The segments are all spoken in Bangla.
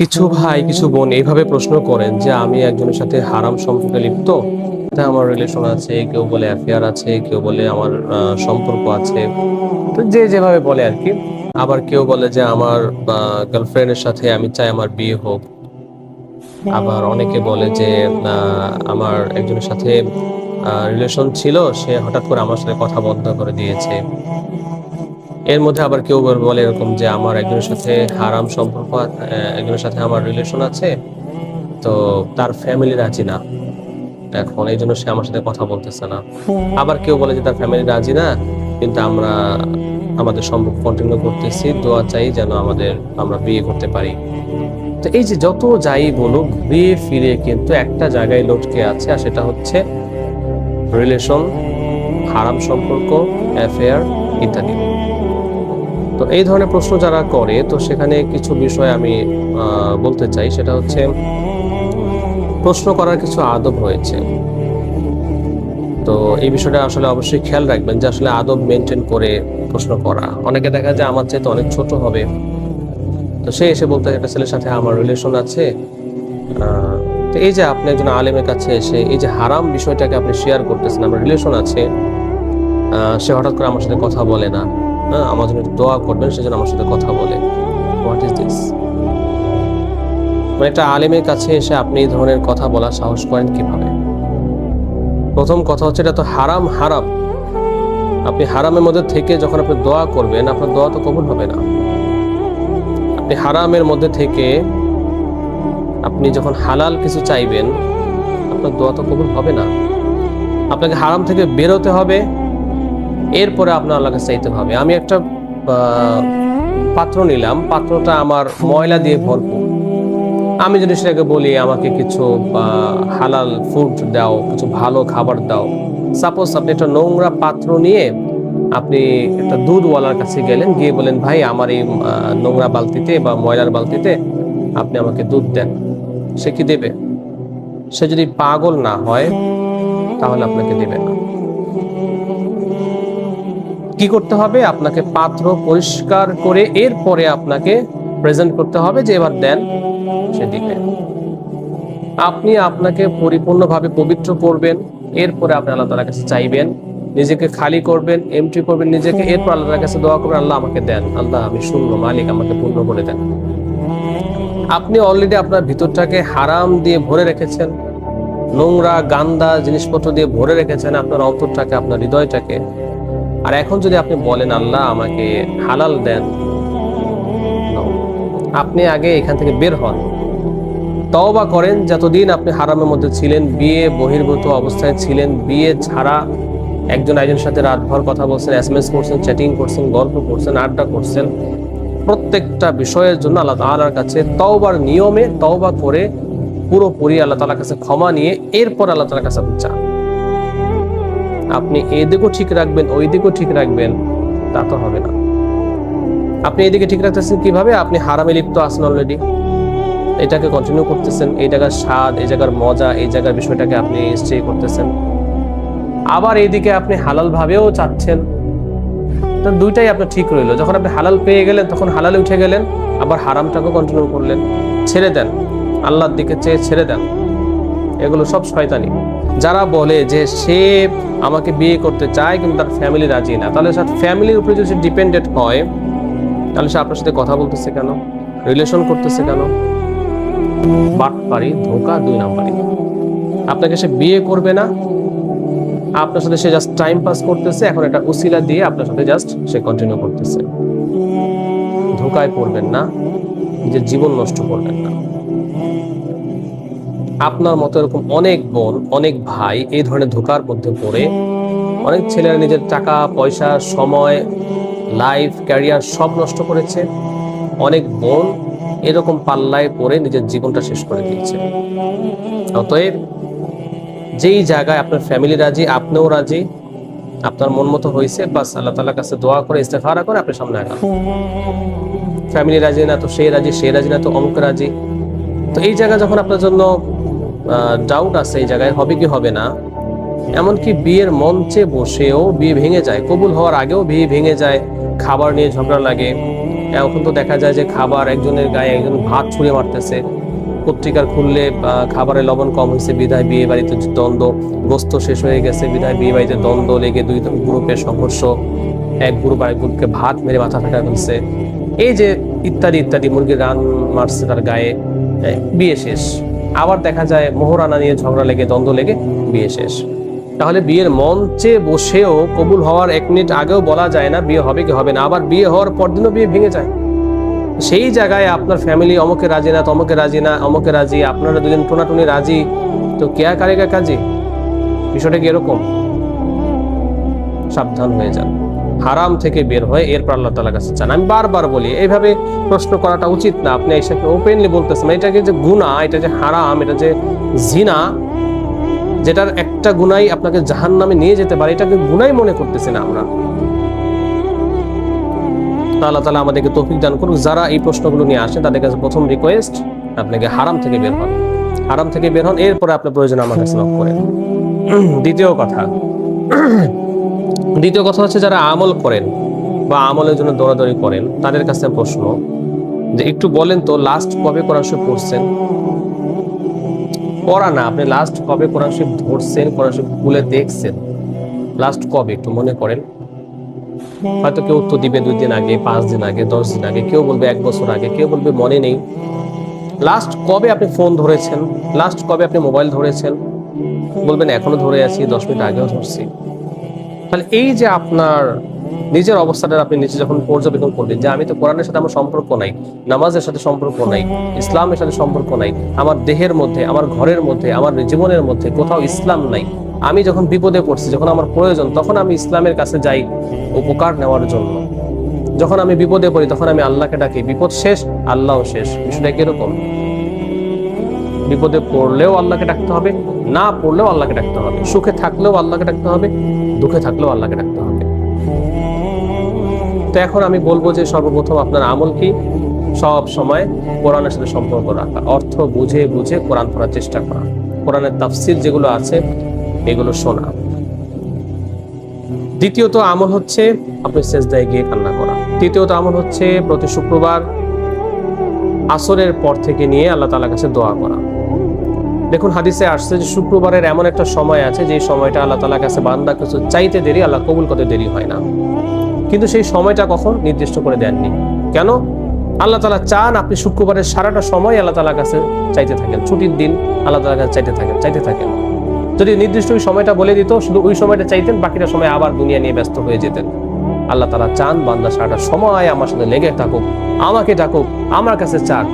কিছু ভাই কিছু বোন এইভাবে প্রশ্ন করেন যে আমি একজনের সাথে হারাম সম্পর্কে লিপ্ত, আমার রিলেশন আছে, কেউ বলে অ্যাফেয়ার আছে, কেউ বলে আমার সম্পর্ক আছে, তো যে যেভাবে বলে আর কি। আবার কেউ বলে যে আমার গার্লফ্রেন্ডের সাথে আমি চাই আমার বিয়ে হোক। আবার অনেকে বলে যে আমার একজনের সাথে রিলেশন ছিল, সে হঠাৎ করে আমার সাথে কথা বন্ধ করে দিয়েছে। এর মধ্যে আবার কেউ বলে এরকম যে আমার একজনের সাথে হারাম সম্পর্ক একজনের সাথে আমার রিলেশন আছে, তো তার ফ্যামিলি রাজি না, এখন এই জন্য সে আমার সাথে কথা বলতেছে না। আবার কেউ বলে যে তার ফ্যামিলি রাজি না, কিন্তু আমরা আমাদের সম্পর্ক কন্টিনিউ করতেছি, দোয়া চাই যেন আমরা বিয়ে করতে পারি। তো এই যে যত যাই বলুক, ঘুরে ফিরে কিন্তু একটা জায়গায় লটকে আছে, আর সেটা হচ্ছে রিলেশন, হারাম সম্পর্ক, অ্যাফেয়ার ইত্যাদি। তো এই ধরনের প্রশ্ন যারা করে, তো সেখানে কিছু বিষয় আমি বলতে চাই। সেটা হচ্ছে প্রশ্ন করার কিছু আদব রয়েছে। তো এই বিষয়টা আসলে অবশ্যই খেয়াল রাখবেন যে আসলে আদব মেনটেন করে প্রশ্ন করা। অনেকে দেখা যায় আমার চাইতে অনেক ছোট হবে, তো সে এসে বলতে একটা ছেলের সাথে আমার রিলেশন আছে। তো এই যে আপনি একজন আলেমের কাছে এসে এই যে হারাম বিষয়টাকে আপনি শেয়ার করতেছেন, আমার রিলেশন আছে, সে হঠাৎ করে আমার সাথে কথা বলে না, আমার জন্য একটু দোয়া করবেন, সেজন্য আমার সাথে কথা বলে। What is this? মানে একটা আলেমের কাছে এসে আপনি এই ধরনের কথা বলার সাহস করেন কিভাবে? প্রথম কথা হচ্ছে এটা তো হারাম। হারাম, আপনি হারামের মধ্যে থেকে যখন আপনি দোয়া করবেন, আপনার দোয়া তো কবুল হবে না। আপনি হারামের মধ্যে থেকে আপনি যখন হালাল কিছু চাইবেন, আপনার দোয়া তো কবুল হবে না। আপনাকে হারাম থেকে বেরোতে হবে, এরপরে আপনার আল্লাহকে চাইতে হবে। আমি একটা পাত্র নিলাম, পাত্রটা আমার ময়লা দিয়ে ভরপুর। আমি যদি সেটাকে বলি আমাকে কিছু হালাল ফুড দাও, কিছু ভালো খাবার দাও, সাপোজ আপনি একটা নোংরা পাত্র নিয়ে আপনি একটা দুধওয়ালার কাছে গেলেন, গিয়ে বলেন ভাই আমার এই নোংরা বালতিতে বা ময়লার বালতিতে আপনি আমাকে দুধ দেন, সে কি দেবে? সে যদি পাগল না হয় তাহলে আপনাকে দেবে না। কি করতে হবে? আপনাকে পাত্র পরিষ্কার করে এরপরে আপনাকে প্রেজেন্ট করতে হবে যে এবার দেন, সে দিবে। আপনি আপনাকে পরিপূর্ণভাবে পবিত্র করবেন, এরপরে আপনি আল্লাহ তাআলার কাছে চাইবেন, নিজেকে খালি করবেন, এমটি করবেন নিজেকে, এরপর আল্লাহ তাআলার কাছে দোয়া করবেন, আল্লাহ আমাকে দেন, আল্লাহ আমি শূন্য, মালিক আমাকে পূর্ণ করে দেন। আপনি অলরেডি আপনার ভিতরটাকে হারাম দিয়ে ভরে রেখেছেন, নোংরা গান্দা জিনিসপত্র দিয়ে ভরে রেখেছেন আপনার অন্তরটাকে, আপনার হৃদয়টাকে। আর এখন যদি আপনি বলেন আল্লাহ আমাকে হালাল দেন, আপনি আগে এখান থেকে বের হন, তওবা করেন। যতদিন আপনি হারামের মধ্যে ছিলেন, বিয়ে বহির্ভূত অবস্থায় ছিলেন, বিয়ে ছাড়া একজন একজনের সাথে রাতভর কথা বলছেন, এসএমএস করছেন, চ্যাটিং করছেন, গল্প করছেন, আড্ডা করছেন, প্রত্যেকটা বিষয়ের জন্য আল্লাহ তাআলার কাছে তওবার নিয়মে তওবা করে পুরোপুরি আল্লাহ তাআলার কাছে ক্ষমা নিয়ে এরপর আল্লাহ তাআলার কাছে আপনি চান। আপনি এদিকেও ঠিক রাখবেন, ওই দিকেও ঠিক রাখবেন, তা তো হবে না। আপনি এদিকে ঠিক রাখতেছেন কিভাবে? আপনি হারামে লিপ্ত আছেন অলরেডি, এটাকে কন্টিনিউ করতেছেন, এই জায়গার স্বাদ, এই জায়গার মজা, এই জায়গার বিষয়টাকে আপনি স্টে করতেছেন। আবার এইদিকে আপনি হালাল ভাবেও চাচ্ছেন, তো দুইটাই আপনার ঠিক রইলো। যখন আপনি হালাল পেয়ে গেলেন তখন হালালে উঠে গেলেন, আবার হারামটাকে কন্টিনিউ করলেন। ছেড়ে দেন, আল্লাহর দিকে চেয়ে ছেড়ে দেন। এগুলো সব শয়তানি। যারা বলে যে সে আমাকে বিয়ে করতে চায় কিন্তু তার ফ্যামিলি রাজি না, তাহলে ফ্যামিলির উপরে যদি ডিপেন্ডেন্ট হয়, তাহলে সে আপনার সাথে কথা বলতেছে কেন, রিলেশন করতেছে কেন? বাটপারি, ধোঁকা, 2 নাম্বারই। আপনাকে সে বিয়ে করবে না, আপনার সাথে সে জাস্ট টাইম পাস করতেছে, এখন একটা উসিলা দিয়ে আপনার সাথে জাস্ট সে কন্টিনিউ করতেছে। ধোঁকায় পড়বেন না, নিজের জীবন নষ্ট করবেন না। আপনার মতো এরকম অনেক বোন, অনেক ভাই এই ধরনের ধোঁকার মধ্যে পড়ে, অনেক ছেলেরা নিজের টাকা পয়সা, সময়, লাইফ, ক্যারিয়ার সব নষ্ট করেছে। অনেক বোন এরকম পাল্লায় পড়ে নিজের জীবনটা শেষ করে দিয়েছে। অতএব যেই জায়গায় আপনার ফ্যামিলি রাজি, আপনিও রাজি, আপনার মন মতো হয়েছে, বাস আল্লাহ তাআলার কাছে দোয়া করে ইস্তেগফার করে আপনি সামনে আগান। ফ্যামিলি রাজি না তো সে রাজি, সে রাজি না তো অমুক রাজি। তো এই জায়গা যখন আপনার জন্য ডাউট আছে, এই জায়গায় হবে কি হবে না, এমনকি বিয়ের মঞ্চে বসেও বিয়ে ভেঙে যায়, কবুল হওয়ার আগেও বিয়ে ভেঙে যায়, খাবার নিয়ে ঝগড়া লাগে, এখন তো দেখা যায় যে খাবার একজনের গায়ে একজন ভাত ছুঁড়ে মারতেছে, পত্রিকার খুললে খাবারে লবণ কম হয়েছে বিধায় বিয়ে বাড়িতে দ্বন্দ্ব, গোস্ত শেষ হয়ে গেছে বিধায় বিয়ে বাড়িতে দ্বন্দ্ব লেগে দুই গ্রুপের সংঘর্ষ, এক গ্রুপ আরেক গ্রুপকে ভাত মেরে মাথা ফাটা ফেলছে, এই যে ইত্যাদি ইত্যাদি, মুরগির রান মারছে তার গায়ে, বিয়ে শেষ। আবার দেখা যায় মোহরানা নিয়ে ঝগড়া লেগে দ্বন্দ্ব লেগে বিয়ে শেষ। তাহলে বিয়ের মঞ্চে বসেও কবুল হওয়ার 1 মিনিট আগেও বলা যায় না বিয়ে হবে কি হবে না, আবার বিয়ে হওয়ার পর দিনও বিয়ে ভেঙে যায়। সেই জায়গায় আপনার ফ্যামিলি অমুকে রাজি না, তমকে রাজি না, অমুকে রাজি, আপনারা দুজন টোনাটুনি রাজি, তো কেয়া কারেগা কাজী? বিষয়টা কি এরকম? সাবধান হয়ে যান, হারাম থেকে বের হয়ে এরপর আল্লাহ তাআলার কাছে চান। আমি বারবার বলি এইভাবে প্রশ্ন করাটা উচিত না। আপনি এসে ওপেনলি বলতেছেন এটাকে যে গুনাহ, এটা যে হারাম, এটা যে জিনা, যেটার একটা গুনাই আপনাকে জাহান্নামে নিয়ে যেতে পারে, এটাকে গুনাই মনে করতেছি না আমরা। আল্লাহ তাআলা আমাদেরকে তৌফিক দান করুন। যারা এই প্রশ্নগুলো নিয়ে আসেন তাদের কাছে প্রথম রিকোয়েস্ট, আপনাকে হারাম থেকে বের হন, হারাম থেকে বের হন, এরপরে আপনার প্রয়োজন আমার কাছে নক করেন। দ্বিতীয় কথা হচ্ছে যারা আমল করেন বা আমলের জন্য দৌড়াদৌড়ি করেন তাদের কাছে প্রশ্ন যে একটু বলেন তো লাস্ট কবে কোরআন শরীফ পড়ছেন? পড়া না, আপনি লাস্ট কবে কোরআন শরীফ ধরছেন, কোরআন শরীফ খুলে দেখছেন, লাস্ট কবে একটু মনে করেন। হয়তো কেউ উত্তর দিবে 2 দিন আগে, 5 দিন আগে, 10 দিন আগে, কেউ বলবে 1 বছর আগে, কেউ বলবে মনে নেই। লাস্ট কবে আপনি ফোন ধরেছেন, লাস্ট কবে আপনি মোবাইল ধরেছেন? বলবেন এখনো ধরে আছি, 10 মিনিট আগেও ধরছি। তাহলে এই যে আপনার নিজের অবস্থাটা আপনি নিজে যখন পর্যবেক্ষণ করবেন যে আমি তো কোরআনের সাথে আমার সম্পর্ক নাই, নামাজের সাথে সম্পর্ক নাই, ইসলামের সাথে সম্পর্ক নাই, আমার দেহের মধ্যে, আমার ঘরের মধ্যে, আমার জীবনের মধ্যে কোথাও ইসলাম নাই। আমি যখন বিপদে পড়ছি, যখন আমার প্রয়োজন, তখন আমি ইসলামের কাছে যাই উপকার নেওয়ার জন্য। যখন আমি বিপদে পড়ি তখন আমি আল্লাহকে ডাকি, বিপদ শেষ আল্লাহও শেষ। বিষয়টা কিরকম? বিপদে পড়লেও আল্লাহকে ডাকতে হবে, না পড়লেও আল্লাহকে ডাকতে হবে, সুখে থাকলেও আল্লাহকে ডাকতে হবে, দুঃখে থাকলেও আল্লাহকে ডাকতে হবে। তো এখন আমি বলবো যে সর্বপ্রথম আপনার আমল কি? সব সময় কোরআনের সাথে সম্পর্ক রাখা, অর্থ বুঝে বুঝে কোরআন পড়ার চেষ্টা করা, কোরআনের তাফসীর যেগুলো আছে এগুলো শোনা। দ্বিতীয়ত আমল হচ্ছে আপনি সেজদায় গিয়ে কান্না করা। তৃতীয়ত আমল হচ্ছে প্রতি শুক্রবার আসরের পর থেকে নিয়ে আল্লাহ তাআলার কাছে দোয়া করা। দেখুন হাদিসে আসছে যে শুক্রবারের এমন একটা সময় আছে যে সময়টা আল্লাহ তাআলার কাছে বান্দা কিছু চাইতে দেরি, আল্লাহ কবুল করতে দেরি হয় না। কিন্তু সেই সময়টা কখন নির্দিষ্ট করে দেননি। কেন? আল্লাহ তাআলা চান আপনি শুক্রবারের সারাটা সময় আল্লাহ তাআলার কাছে চাইতে থাকেন, ছুটির দিন আল্লাহ তাআলার কাছে চাইতে থাকেন। যদি নির্দিষ্ট ওই সময়টা বলে দিত, শুধু ওই সময়টা চাইতেন, বাকিটা সময় আবার দুনিয়া নিয়ে ব্যস্ত হয়ে যেতেন। আল্লাহ তাআলা চান বান্দা সারাটা সময় আমার সাথে লেগে থাকুক, আমাকে ডাকুক, আমার কাছে চাক।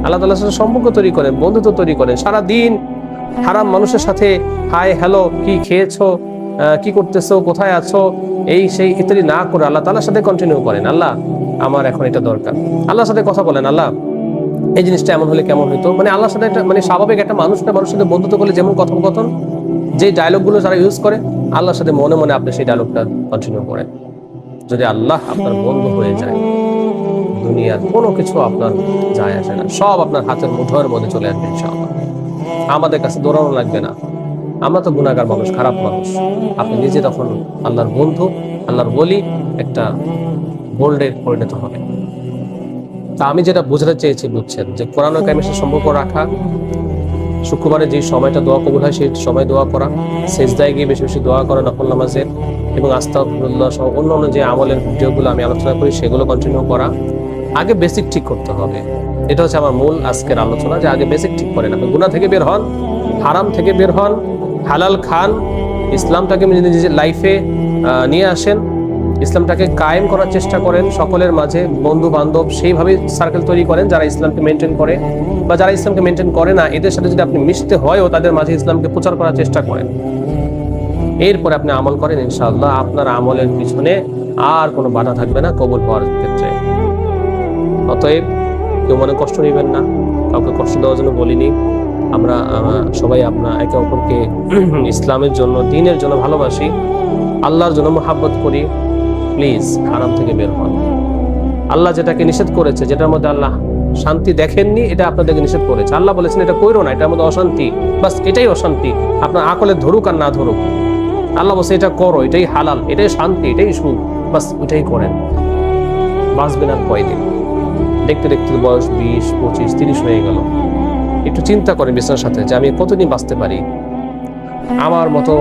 আল্লাহ তাআলার সাথে সম্পর্ক তৈরি করেন, বন্ধুত্ব তৈরি করেন। সারাদিন হারাম মানুষের সাথে হাই হ্যালো, কি খেয়েছো, কি করতেছো, কোথায় আছো, এই সেই ইত্যাদি না করে আল্লাহ তাআলার সাথে কন্টিনিউ করেন। আল্লাহ আমার এখন এটা দরকার, আল্লাহর সাথে কথা বলেন, আল্লাহ এই জিনিসটা এমন হলে কেমন হইতো। মানে আল্লাহর সাথে একটা মানে স্বাভাবিক একটা মানুষের সাথে বন্ধুত্ব করলে যেমন কথোপকথন, যে ডায়লগগুলো যারা ইউজ করে, আল্লাহর সাথে মনে মনে আপনি সেই ডায়লগটা কন্টিনিউ করেন। যদি আল্লাহ আপনার বন্ধু হয়ে যায়, দুনিয়ার কোনো কিছু আপনার যায় আসে না, সব আপনার হাতের মুঠোর মধ্যে চলে আসবে ইনশাআল্লাহ। আমাদের কাছে দৌড়ানো লাগবে না, আমরা তো গুনাহগার মানুষ, খারাপ মানুষ। আপনি নিজে তখন আল্লাহর বন্ধু, আল্লাহর ওলি, একটা গোল্ডে পরিণত হবে। তা আমি যেটা বোঝাতে চেয়েছি বুঝছেন, যে কোরআন ও কায়েমের সাথে সম্পর্ক রাখা, শুক্রবারে যে সময়টা দোয়া কবুল হয় সেই সময় দোয়া করা, সেজদায় গিয়ে বেশি বেশি দোয়া করা নফল নামাজের, এবং আস্তাগফিরুল্লাহ সহ অন্যান্য যে আমলের ভিডিওগুলো আমি আলোচনা করি সেগুলো কন্টিনিউ করা। আগে বেসিক ঠিক করতে হবে, এটা হচ্ছে আমার মূল আজকের আলোচনা, যে আগে বেসিক ঠিক করেন। আপনি গুনাহ থেকে বের হন, হারাম থেকে বের হন, হালাল খান, ইসলামটাকে নিজের লাইফে নিয়ে আসেন, ইসলামটাকে কায়েম করার চেষ্টা করেন, সকলের মাঝে বন্ধু বান্ধব সেইভাবে সার্কেল তৈরি করেন যারা ইসলামকে মেনটেন করে, বা যারা ইসলামকে মেনটেন করে না এদের সাথে যদি আপনি মিশতে হয়ও তাদের মাঝে ইসলামকে প্রচার করার চেষ্টা করেন। এরপরে আপনি আমল করেন, ইনশাআল্লাহ আপনার আমলের পিছনে আর কোনো বাধা থাকবে না কবুল হওয়ার ক্ষেত্রে। অতএব কেউ মনে কষ্ট নেবেন না, কাউকে কষ্ট দেওয়ার জন্য বলিনি। আমরা সবাই আপনার একে অপরকে ইসলামের জন্য, দ্বীনের জন্য ভালোবাসি, আল্লাহর জন্য মহাব্বত করি। প্লিজ হারাম থেকে বের হন। আল্লাহ যেটাকে নিষেধ করেছে, যেটার মধ্যে আল্লাহ শান্তি দেখেননি, এটা আপনাদেরকে নিষেধ করেছে। আল্লাহ বলেছেন এটা কইরো না, এটার মধ্যে অশান্তি, বাস এটাই অশান্তি, আপনার আকলে ধরুক আর না ধরুক। আল্লাহ বলছে এটা করো, এটাই হালাল, এটাই শান্তি, এটাই সুখ, বাস এটাই করেন। বাঁচবেন আর কয়দিন? দেখতে দেখতে বয়স 20, 25, 30 হয়ে গেল। একটু চিন্তা করেন বিছানার সাথে যে আমি কতদিন বাঁচতে পারি। আমার মতো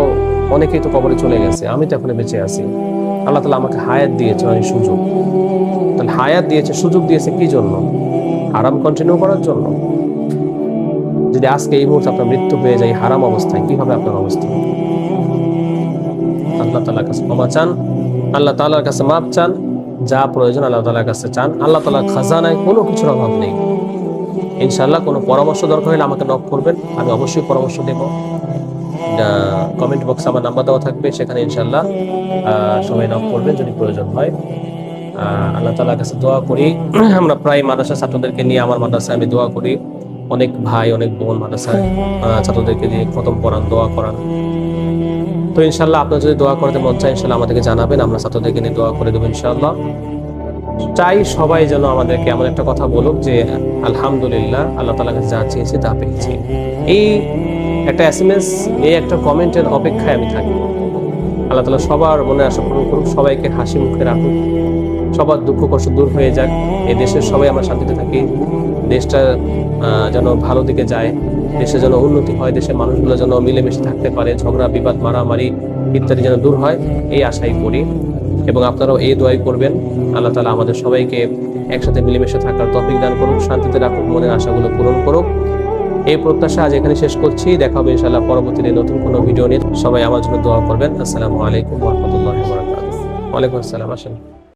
অনেকেই তো কবরে চলে গেছে, আমি তো এখনো বেঁচে আছি। আল্লাহ তাআলা আমাকে হায়াত দিয়েছে, অনেক সুযোগ। তাহলে হায়াত দিয়েছে, সুযোগ দিয়েছে কি জন্য? হারাম কন্টিনিউ করার জন্য? যদি আজকে এই মুহূর্তে আপনার মৃত্যু হয়ে যায় হারাম অবস্থায়, কি হবে আপনার অবস্থা? আল্লাহ তাআলার কাছে ক্ষমা চান, আল্লাহ তাআলার কাছে মাপ চান, যা প্রয়োজন আল্লাহ তাআলার কাছে চান। আল্লাহ তাআলার খাজানায় কোনো কিছুর অভাব নেই। ইনশাআল্লাহ কোনো পরামর্শ দরকার হলে আমাকে নক করবেন, আমি অবশ্যই পরামর্শ দেব। কমেন্ট বক্সে আমার নাম্বার দেওয়া থাকবে, সেখানে ইনশাআল্লাহ সবাই নক করবেন যদি প্রয়োজন হয়। আল্লাহ তাআলার কাছে দোয়া করি। আমরা প্রায় মাদ্রাসা ছাত্রদেরকে নিয়ে, আমার মাদ্রাসায় আমি দোয়া করি, অনেক ভাই অনেক বোন মাদ্রাসায় ছাত্রদেরকে দিয়ে খতম করান, দোয়া করান। তো ইনশাআল্লাহ আপনার যদি দোয়া করতে মন চায় ইনশাআল্লাহ আমাদেরকে জানাবেন, আমরা ছাত্রদেরকে নিয়ে দোয়া করে দেবো ইনশাআল্লাহ। চাই সবাই যেন আমাদেরকে এমন একটা কথা বলুক যে আলহামদুলিল্লাহ, আল্লাহ তাআলার কাছে যা চেয়েছি তা পেয়েছি। এই একটা SMS, এই একটা কমেন্টের অপেক্ষায় আমি থাকি। আল্লাহ তাআলা সবার মনে আশা পূরণ করুক, সবাইকে হাসি মুখে রাখুক, সবার দুঃখ কষ্ট দূর হয়ে যাক, এই দেশের সবাই আমরা শান্তিতে থাকি, দেশটা যেন ভালো দিকে যায়, দেশে যেন উন্নতি হয়, দেশের মানুষগুলো যেন মিলেমিশে থাকতে পারে, ঝগড়া বিবাদ মারামারি ইত্যাদি যেন দূর হয়, এই আশাই করি। এবং আপনারাও এই দোয়াই করবেন, আল্লাহ তাআলা আমাদের সবাইকে একসাথে মিলেমিশে থাকার তৌফিক দান করুক, শান্তিতে রাখুক, মনের আশাগুলো পূরণ করুক। এই প্রত্যাশা আজ এখানে শেষ করছি। দেখা হবে ইনশাআল্লাহ পরবর্তীতে নতুন কোনো ভিডিও নিয়ে। সবাই আমার জন্য দোয়া করবেন। আসসালামু আলাইকুম ওয়া রাহমাতুল্লাহি ওয়া বারাকাতুহু। ওয়া আলাইকুম আসসালাম। আসেন।